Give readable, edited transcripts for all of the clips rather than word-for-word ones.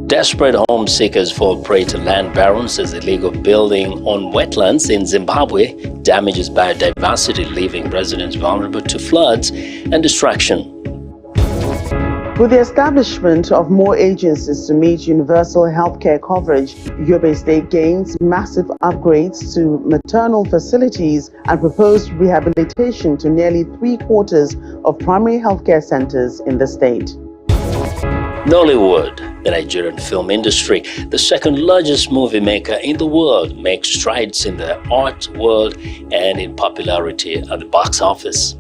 Desperate home seekers fall prey to land barons as illegal building on wetlands in Zimbabwe damages biodiversity, leaving residents vulnerable to floods and destruction. With the establishment of more agencies to meet universal healthcare coverage, Yobe State gains massive upgrades to maternal facilities and proposed rehabilitation to nearly 3/4 of primary healthcare centers in the state. Nollywood, the Nigerian film industry, the second largest movie maker in the world, makes strides in the art world and in popularity at the box office.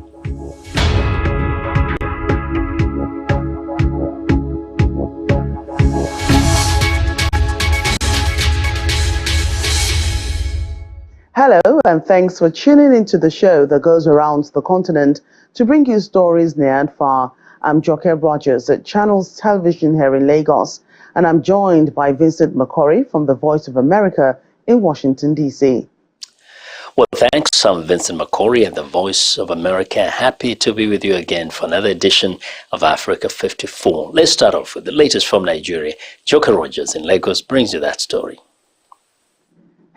Hello, and thanks for tuning into the show that goes around the continent to bring you stories near and far. I'm Joke Rogers at Channels Television here in Lagos, and I'm joined by Vincent McCurry from the Voice of America in Washington, D.C. Well, thanks. I'm Vincent McCurry at the Voice of America. Happy to be with you again for another edition of Africa 54. Let's start off with the latest from Nigeria. Joke Rogers in Lagos brings you that story.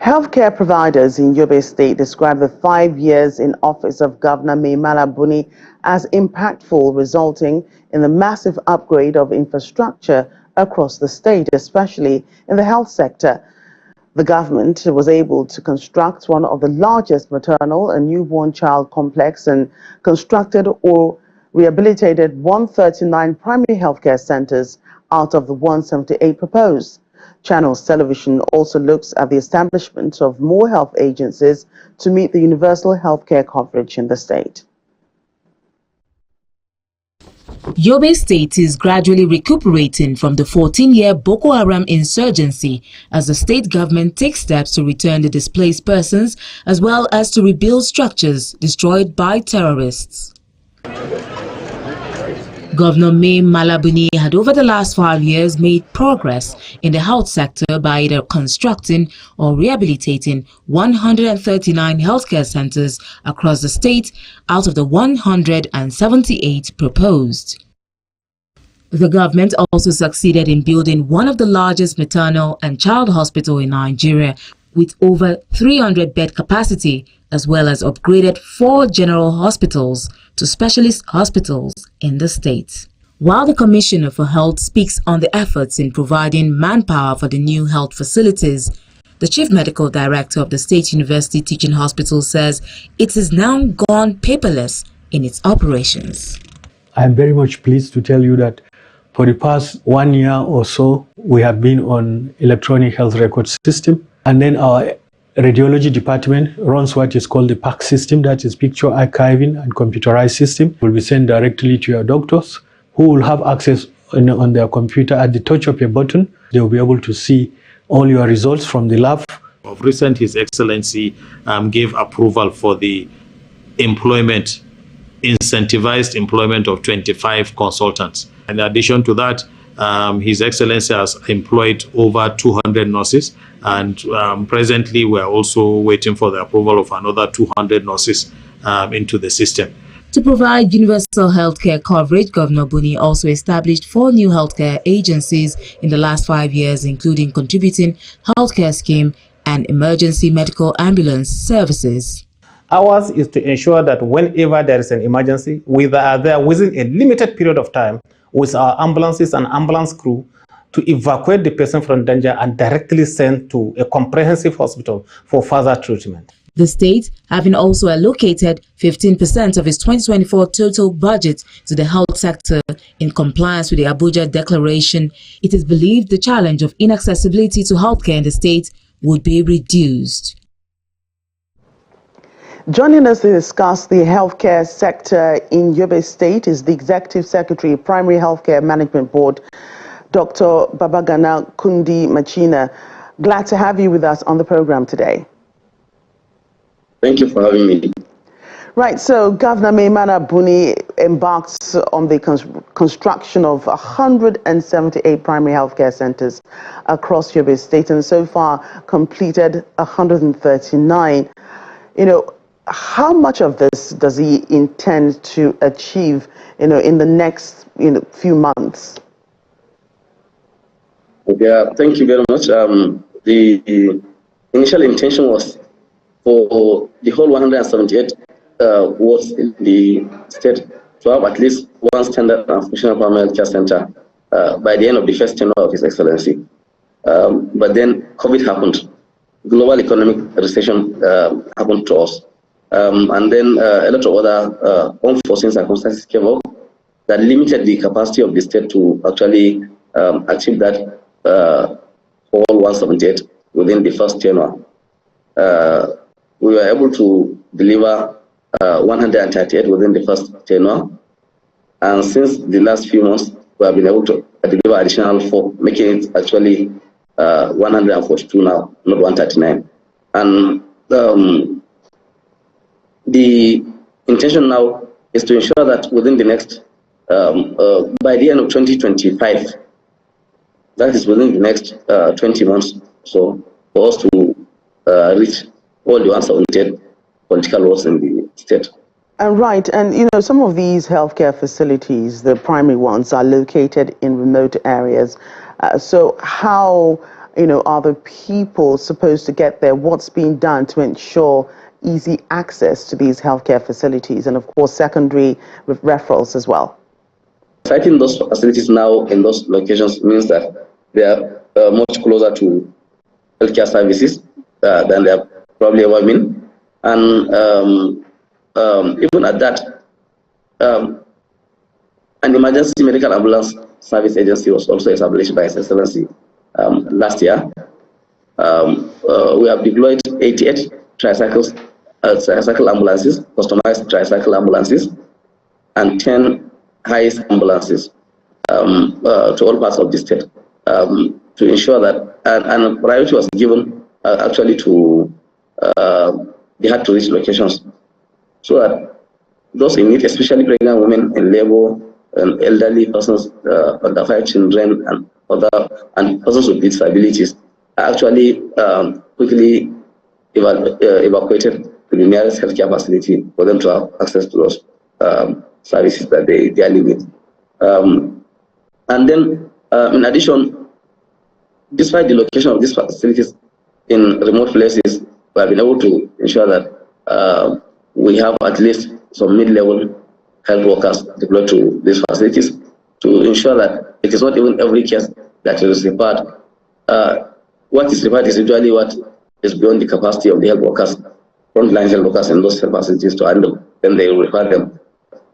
Healthcare providers in Yobe State describe the 5 years in office of Governor Mai Mala Buni as impactful, resulting in the massive upgrade of infrastructure across the state, especially in the health sector. The government was able to construct one of the largest maternal and newborn child complex and constructed or rehabilitated 139 primary healthcare centers out of the 178 proposed. Channels Television also looks at the establishment of more health agencies to meet the universal healthcare coverage in the state. Yobe State is gradually recuperating from the 14-year Boko Haram insurgency as the state government takes steps to return the displaced persons as well as to rebuild structures destroyed by terrorists. Governor Mai Mala Buni had over the last 5 years made progress in the health sector by either constructing or rehabilitating 139 healthcare centers across the state out of the 178 proposed. The government also succeeded in building one of the largest maternal and child hospitals in Nigeria with over 300 bed capacity, as well as upgraded 4 general hospitals to specialist hospitals in the state. While the Commissioner for Health speaks on the efforts in providing manpower for the new health facilities, the Chief Medical Director of the State University Teaching Hospital says it is now gone paperless in its operations. I am very much pleased to tell you that for the past 1 year or so, we have been on electronic health record system, and then our radiology department runs what is called the PAC system, that is picture archiving and computerized system. Will be sent directly to your doctors, who will have access on their computer at the touch of a button. They will be able to see all your results from the lab. Of recent, His Excellency gave approval for the incentivized employment of 25 consultants. In addition to that, His Excellency has employed over 200 nurses, and presently we are also waiting for the approval of another 200 nurses into the system. To provide universal healthcare coverage, Governor Buni also established 4 new healthcare agencies in the last 5 years, including contributing healthcare scheme and emergency medical ambulance services. Ours is to ensure that whenever there is an emergency, we are there within a limited period of time with our ambulances and ambulance crew to evacuate the person from danger and directly send to a comprehensive hospital for further treatment. The state, having also allocated 15% of its 2024 total budget to the health sector in compliance with the Abuja Declaration, it is believed the challenge of inaccessibility to healthcare in the state would be reduced. Joining us to discuss the healthcare sector in Yobe State is the Executive Secretary, Primary Healthcare Management Board, Dr. Babagana Kundi Machina. Glad to have you with us on the program today. Thank you for having me. Right, so Governor Mai Mala Buni embarks on the construction of 178 primary healthcare centers across Yobe State, and so far completed 139. How much of this does he intend to achieve, in the next, few months? Yeah, thank you very much. The initial intention was for the whole 178 wards in the state to have at least one standard and functional primary health care center by the end of the first tenure of His Excellency. But then COVID happened. Global economic recession happened to us. And then a lot of other unforeseen circumstances came up that limited the capacity of the state to actually achieve that whole 178 within the first tenure. We were able to deliver 138 within the first tenure. And since the last few months, we have been able to deliver additional 4, making it actually 142 now, not 139. And the intention now is to ensure that within the next, by the end of 2025, that is within the next 20 months, so for us to reach all the 178 political roles in the state. Right, and you know, some of these healthcare facilities, the primary ones, are located in remote areas. So how, you know, are the people supposed to get there? What's being done to ensure easy access to these healthcare facilities, and of course secondary referrals as well? Citing those facilities now in those locations means that they are much closer to healthcare services than they have probably ever been. And even at that, an emergency medical ambulance service agency was also established by His Excellency last year. We have deployed 88 tricycle ambulances, customized tricycle ambulances, and 10 highest ambulances to all parts of the state to ensure that, and priority was given actually to the hard-to-reach locations, so that those in need, especially pregnant women in labor and elderly persons, under 5 children, and persons with disabilities, are actually quickly evacuated to the nearest healthcare facility for them to have access to those services that they are living. And then, in addition, despite the location of these facilities in remote places, we have been able to ensure that we have at least some mid-level health workers deployed to these facilities to ensure that it is not even every case that is referred. What is referred is usually what is beyond the capacity of the health workers, frontline health workers in those health facilities to handle. Then they will refer them.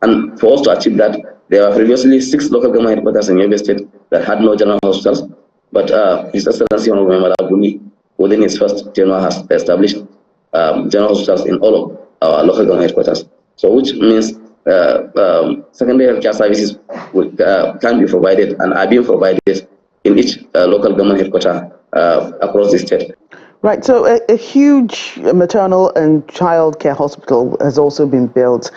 And for us to achieve that, there were previously 6 local government headquarters in Yobe State that had no general hospitals, but His Excellency Honorable Malabuni, within his first tenure, has established general hospitals in all of our local government headquarters. So, which means secondary healthcare services can be provided and are being provided in each local government headquarters across the state. Right, so a huge maternal and child care hospital has also been built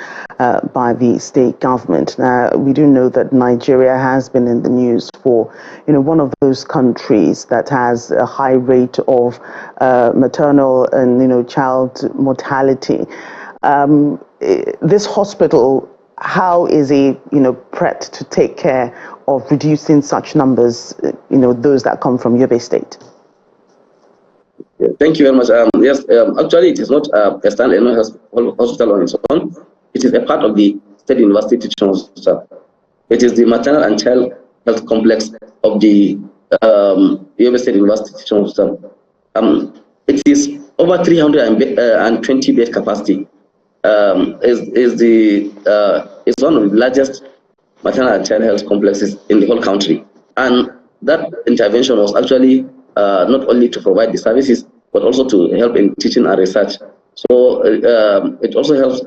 by the state government. Now, we do know that Nigeria has been in the news for, you know, one of those countries that has a high rate of maternal and, you know, child mortality. This hospital, how is it, you know, prepped to take care of reducing such numbers, you know, those that come from Yobe State? Thank you very much. Yes, actually, it is not a standalone hospital on its own. It is a part of the State University Teaching Hospital. It is the maternal and child health complex of the Yobe State University Teaching Hospital. It is over 320 bed capacity. It's one of the largest maternal and child health complexes in the whole country. And that intervention was actually not only to provide the services, but also to help in teaching and research. So it also helps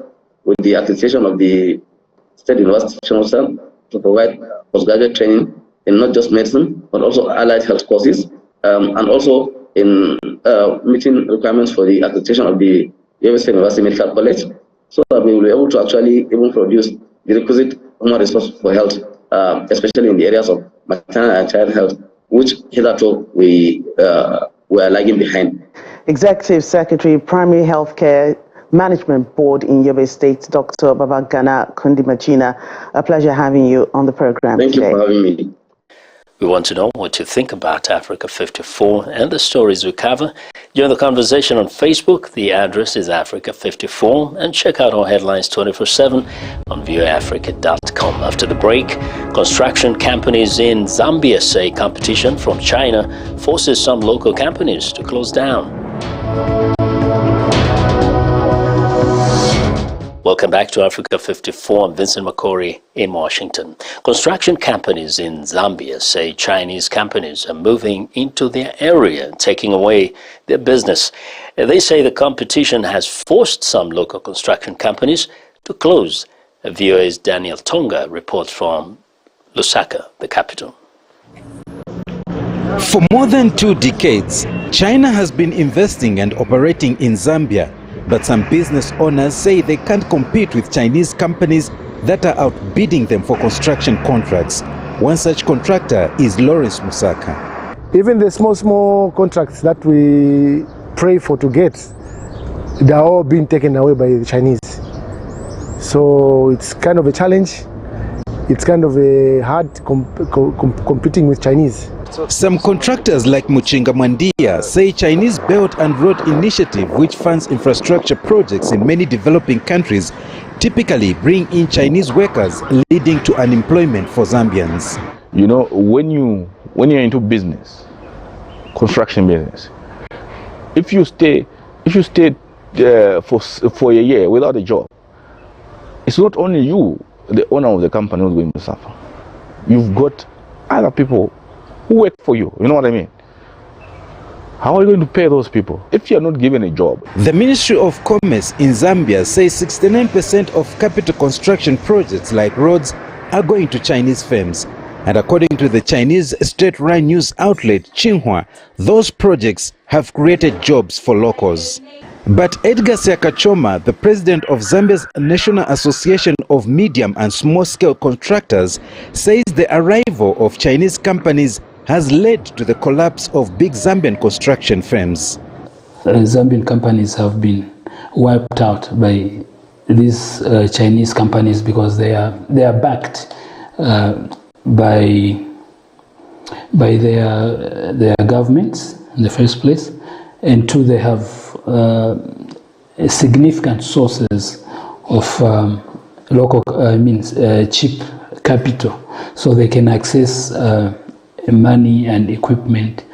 with the accreditation of the State University Teaching to provide postgraduate training in not just medicine, but also allied health courses, and also in meeting requirements for the accreditation of the Yobe State University Medical College, so that we will be able to actually even produce the requisite human resource for health, especially in the areas of maternal and child health, which hitherto we are lagging behind. Executive Secretary, Primary Healthcare Management Board in Yobe State, Dr. Babagana Kundimachina. A pleasure having you on the program today. Thank you for having me. We want to know what you think about Africa 54 and the stories we cover. Join the conversation on Facebook. The address is Africa 54, and check out our headlines 24/7 on viewafrica.com. After the break, construction companies in Zambia say competition from China forces some local companies to close down. Welcome back to Africa 54. I'm Vincent Makori in Washington. Construction companies in Zambia say Chinese companies are moving into their area, taking away their business. They say the competition has forced some local construction companies to close. VOA's Daniel Tonga reports from Lusaka, the capital. For more than 2 decades, China has been investing and operating in Zambia. But some business owners say they can't compete with Chinese companies that are outbidding them for construction contracts. One such contractor is Lawrence Musaka. Even the small contracts that we pray for to get, they are all being taken away by the Chinese. So it's kind of a challenge. It's kind of a hard competing with Chinese. Some contractors like Muchinga Mwandia say Chinese Belt and Road Initiative, which funds infrastructure projects in many developing countries, typically bring in Chinese workers, leading to unemployment for Zambians. You know, when you're into business, construction business, if you stay for a year without a job, it's not only you, the owner of the company, who's going to suffer. You've got other people who work for you. You know what I mean? How are you going to pay those people if you're not given a job? The Ministry of Commerce in Zambia says 69% of capital construction projects like roads are going to Chinese firms. And according to the Chinese state-run news outlet Xinhua, those projects have created jobs for locals. But Edgar Siakachoma, the president of Zambia's National Association of Medium and Small-Scale Contractors, says the arrival of Chinese companies has led to the collapse of big Zambian construction firms. Zambian companies have been wiped out by these Chinese companies because they are backed by their governments in the first place, and two, they have significant sources of local cheap capital, so they can access money and equipment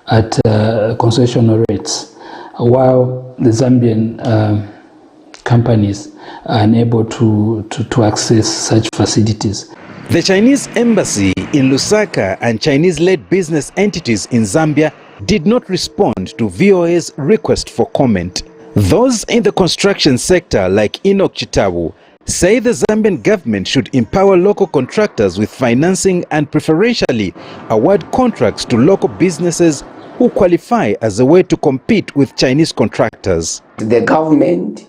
at concessional rates, while the Zambian companies are unable to access such facilities. The Chinese embassy in Lusaka and Chinese-led business entities in Zambia did not respond to VOA's request for comment. Those in the construction sector, like Enoch Chitabu, say the Zambian government should empower local contractors with financing and preferentially award contracts to local businesses who qualify as a way to compete with Chinese contractors. The government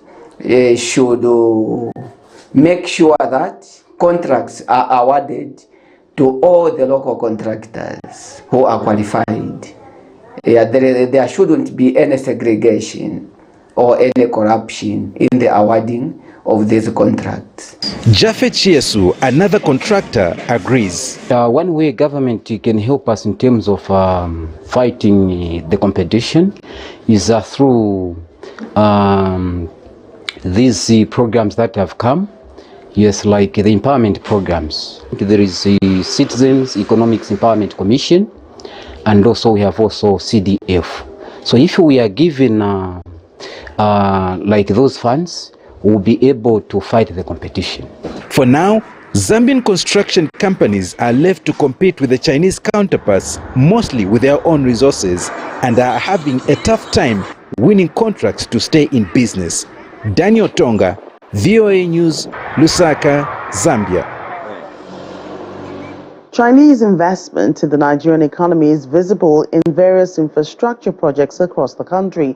should make sure that contracts are awarded to all the local contractors who are qualified. There shouldn't be any segregation or any corruption in the awarding of these contracts. Jaffe Chiesu, another contractor, agrees. One way government can help us in terms of fighting the competition is through these programs that have come. Yes, like the empowerment programs. There is the Citizens Economics Empowerment Commission, and also we have CDF. So if we are given like those funds, we'll be able to fight the competition. For now, Zambian construction companies are left to compete with the Chinese counterparts, mostly with their own resources, and are having a tough time winning contracts to stay in business. Daniel Tonga, VOA News, Lusaka, Zambia. Chinese investment in the Nigerian economy is visible in various infrastructure projects across the country.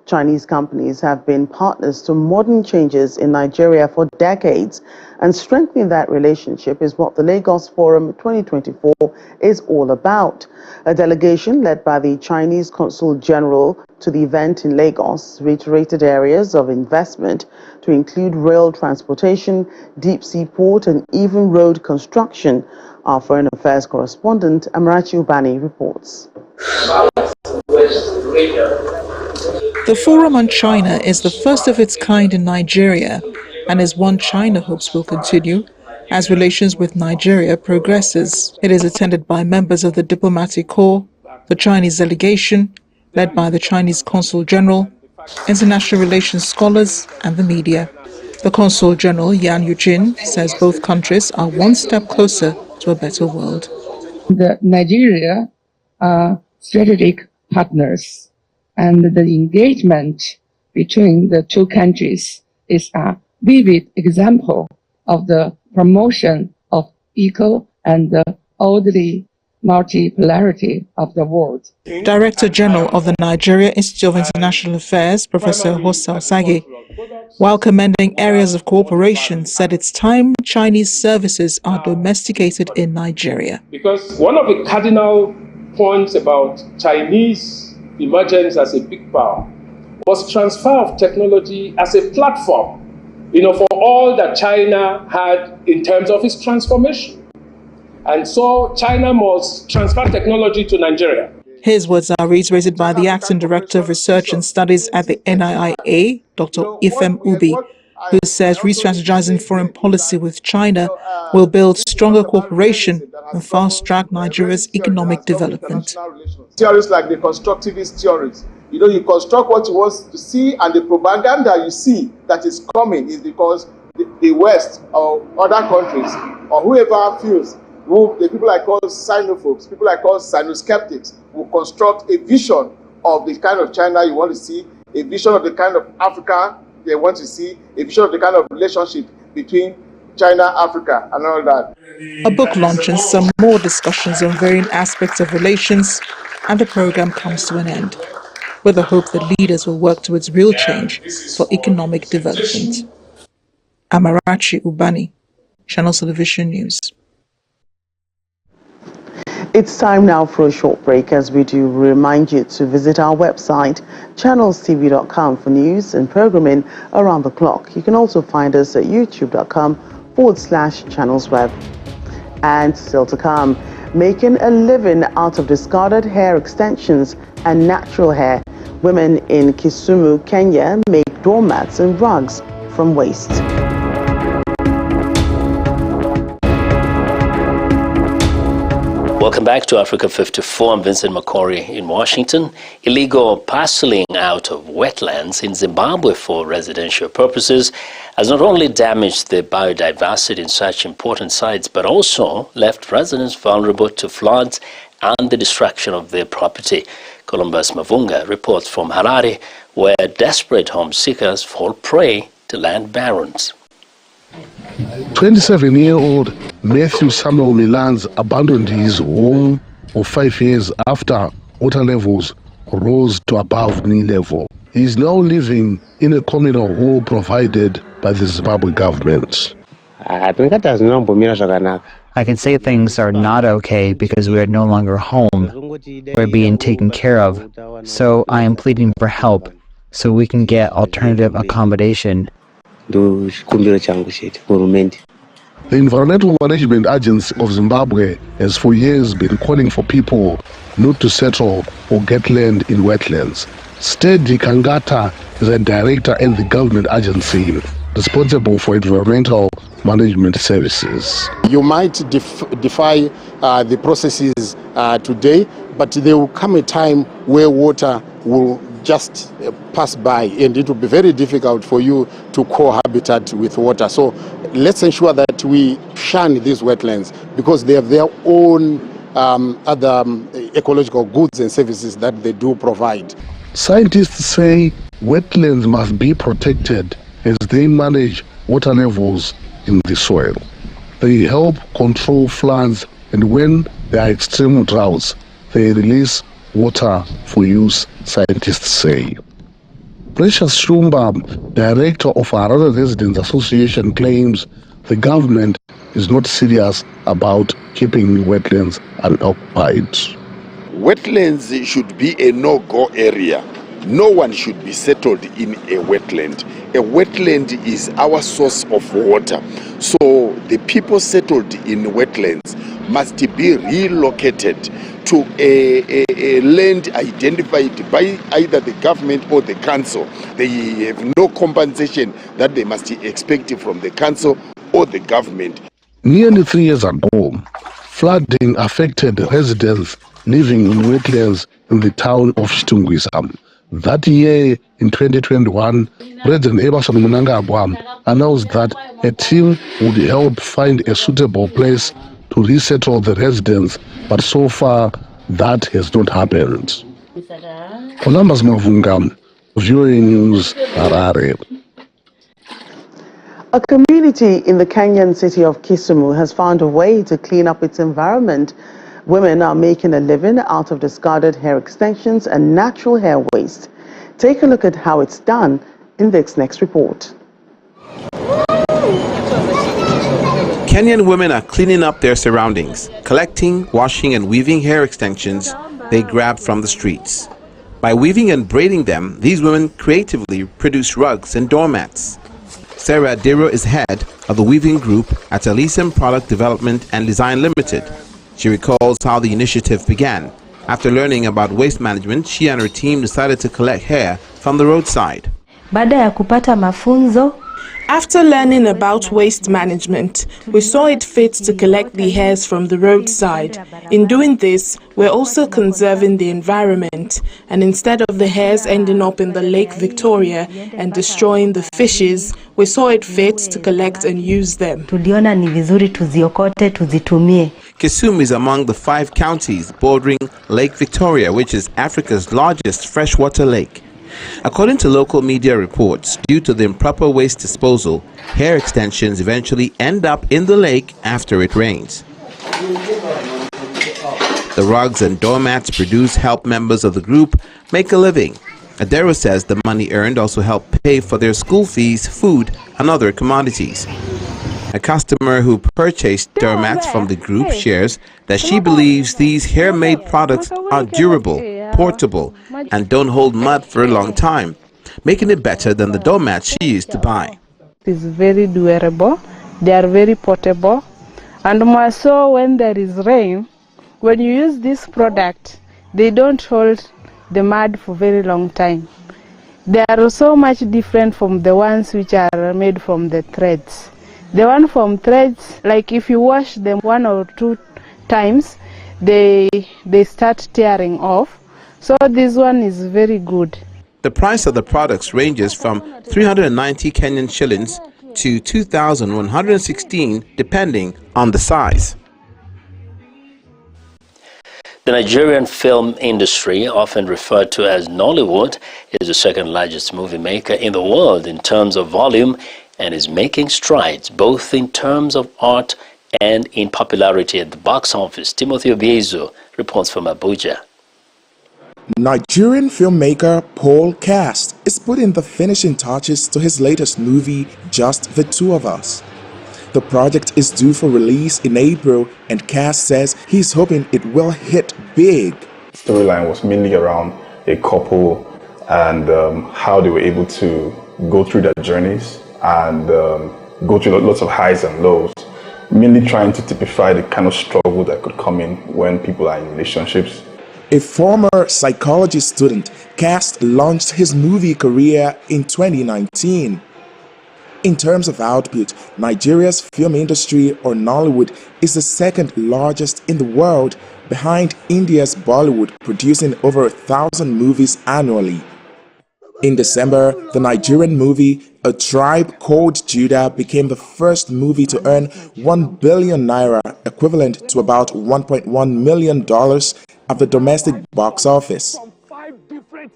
Chinese companies have been partners to modern changes in Nigeria for decades, and strengthening that relationship is what the Lagos Forum 2024 is all about. A delegation led by the Chinese Consul General to the event in Lagos reiterated areas of investment to include rail transportation, deep sea port, and even road construction. Our Foreign Affairs correspondent Amarachi Ubani reports. The Forum on China is the first of its kind in Nigeria and is one China hopes will continue as relations with Nigeria progresses. It is attended by members of the diplomatic corps, the Chinese delegation, led by the Chinese Consul General, international relations scholars, and the media. The Consul General, Yan Yujin, says both countries are one step closer to a better world. Nigeria are strategic partners, and the engagement between the two countries is a vivid example of the promotion of equal and orderly multipolarity of the world. Director General of the Nigeria Institute of International Affairs, Professor Hossein Sage, while commending areas of cooperation, said it's time Chinese services are domesticated in Nigeria. Because one of the cardinal points about Chinese emergence as a big power was transfer of technology as a platform, for all that China had in terms of its transformation. And so China must transfer technology to Nigeria. His words are reiterated by the Acting Director of Research and Studies at the NIIA, Dr. Ifem Ubi, who says re-strategizing foreign policy with China will build stronger cooperation and fast-track Nigeria's economic development. Theories like the constructivist theories, you construct what you want to see, and the propaganda you see that is coming is because the West or other countries or whoever feels, the people like us xenophobes, people like us xenoskeptics, will construct a vision of the kind of China you want to see, a vision of the kind of Africa they want to see, a vision of the kind of relationship between China, Africa, and all that. A book launch and some more discussions on varying aspects of relations, and the program comes to an end, with the hope that leaders will work towards real change for economic development. Amarachi Ubani, Channel Television News. It's time now for a short break, as we do remind you to visit our website, channelstv.com, for news and programming around the clock. You can also find us at youtube.com/channelsweb. And still to come, making a living out of discarded hair extensions and natural hair. Women in Kisumu, Kenya make doormats and rugs from waste. Welcome back to Africa 54. I'm Vincent McCory in Washington. Illegal parceling out of wetlands in Zimbabwe for residential purposes has not only damaged the biodiversity in such important sites, but also left residents vulnerable to floods and the destruction of their property. Columbus Mavunga reports from Harare, where desperate home seekers fall prey to land barons. 27-year-old Matthew Samuel Milans abandoned his home of 5 years after water levels rose to above knee level. He is now living in a communal hall provided by the Zimbabwe government. I can say things are not okay because we are no longer home. We're being taken care of. So I am pleading for help so we can get alternative accommodation. The Environmental Management Agency of Zimbabwe has for years been calling for people not to settle or get land in wetlands. Steady Kangata is a director at the government agency responsible for environmental management services. You might defy the processes today, but there will come a time where water will just pass by, and it will be very difficult for you to cohabitate with water. So let's ensure that we shun these wetlands because they have their own other ecological goods and services that they do provide. Scientists say wetlands must be protected as they manage water levels in the soil. They help control floods, and when there are extreme droughts, they release water for use, scientists say. Precious Shumba, director of Harare Residents Association, claims the government is not serious about keeping wetlands unoccupied. Wetlands should be a no-go area. No one should be settled in a wetland. A wetland is our source of water. So the people settled in wetlands must be relocated to a land identified by either the government or the council. They have no compensation that they must expect from the council or the government. Nearly 3 years ago, flooding affected residents living in wetlands in the town of Chitungwisa. That year, in 2021, President Emerson Mnangagwa announced that a team would help find a suitable place to resettle the residents, but so far, that has not happened. Columbus Mavunga, Viewing News, Harare. A community in the Kenyan city of Kisumu has found a way to clean up its environment. Women are making a living out of discarded hair extensions and natural hair waste. Take a look at how it's done in this next report. Kenyan women are cleaning up their surroundings, collecting, washing and weaving hair extensions they grab from the streets. By weaving and braiding them, these women creatively produce rugs and doormats. Sarah Adero is head of the weaving group at Elysium Product Development and Design Limited. She recalls how the initiative began. After learning about waste management, she and her team decided to collect hair from the roadside. Baada ya kupata mafunzo, after learning about waste management, we saw it fit to collect the hairs from the roadside. In doing this, we're also conserving the environment, and instead of the hairs ending up in the Lake Victoria and destroying the fishes, we saw it fit to collect and use them. Tuliona ni vizuri tuziokote, tuzitumie. Kisumu is among the 5 counties bordering Lake Victoria, which is Africa's largest freshwater lake. According to local media reports, due to the improper waste disposal, hair extensions eventually end up in the lake after it rains. The rugs and doormats produced help members of the group make a living. Adero says the money earned also helped pay for their school fees, food, and other commodities. A customer who purchased doormats from the group shares that she believes these hair-made products are durable, portable, and don't hold mud for a long time, making it better than the doormats she used to buy. It's very durable, they are very portable, and more so when there is rain, when you use this product, they don't hold the mud for very long time. They are so much different from the ones which are made from the threads. The one from threads, like if you wash them 1 or 2 times, they start tearing off. So this one is very good. The price of the products ranges from 390 Kenyan shillings to 2,116 depending on the size. The Nigerian film industry, often referred to as Nollywood, is the second largest movie maker in the world in terms of volume and is making strides both in terms of art and in popularity at the box office. Timothy Obiezo reports from Abuja. Nigerian filmmaker Paul Cast is putting the finishing touches to his latest movie, Just the Two of Us. The project is due for release in April, and Cast says he's hoping it will hit big. The storyline was mainly around a couple and how they were able to go through their journeys and go through lots of highs and lows, mainly trying to typify the kind of struggle that could come in when people are in relationships. A former psychology student, Cast launched his movie career in 2019. In terms of output, Nigeria's film industry, or Nollywood, is the second largest in the world, behind India's Bollywood, producing over 1,000 movies annually. In December, the Nigerian movie A Tribe Called Judah became the first movie to earn 1 billion naira, equivalent to about $1.1 million at the domestic box office.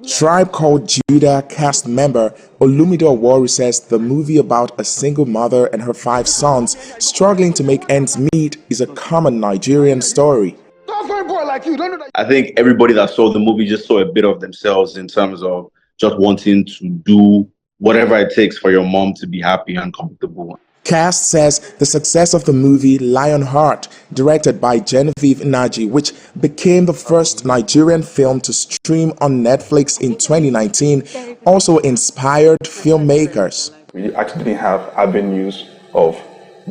Tribe Called Judah cast member Olumide Oworu says the movie about a single mother and her 5 sons struggling to make ends meet is a common Nigerian story. I think everybody that saw the movie just saw a bit of themselves in terms of just wanting to do whatever it takes for your mom to be happy and comfortable. Cast says the success of the movie Lionheart, directed by Genevieve Nnaji, which became the first Nigerian film to stream on Netflix in 2019, also inspired filmmakers. We actually didn't have avenues of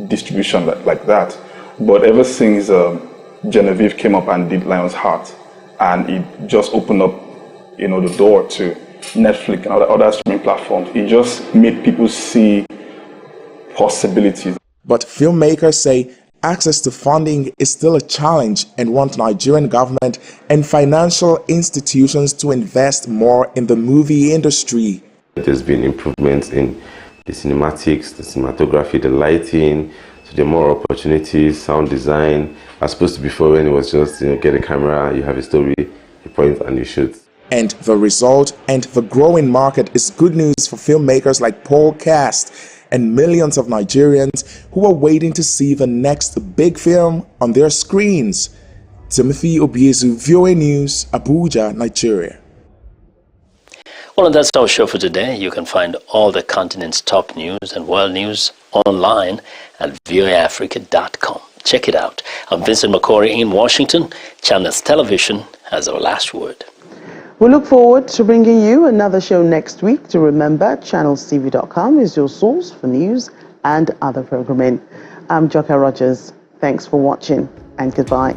distribution like that. But ever since Genevieve came up and did Lionheart, and it just opened up, the door to Netflix and other streaming platforms, it just made people see possibilities. But filmmakers say access to funding is still a challenge and want Nigerian government and financial institutions to invest more in the movie industry. There's been improvements in the cinematics, the cinematography, the lighting, so there are more opportunities, sound design, as opposed to before when it was just, get a camera, you have a story, you point and you shoot. And the result and the growing market is good news for filmmakers like Paul Cast and millions of Nigerians who are waiting to see the next big film on their screens. Timothy Obiezu, VOA News, Abuja, Nigeria. Well, and that's our show for today. You can find all the continent's top news and world news online at voaafrica.com. Check it out. I'm Vincent McCory in Washington. Channels Television has our last word. We look forward to bringing you another show next week. To remember, channelstv.com is your source for news and other programming. I'm Joka Rogers. Thanks for watching and goodbye.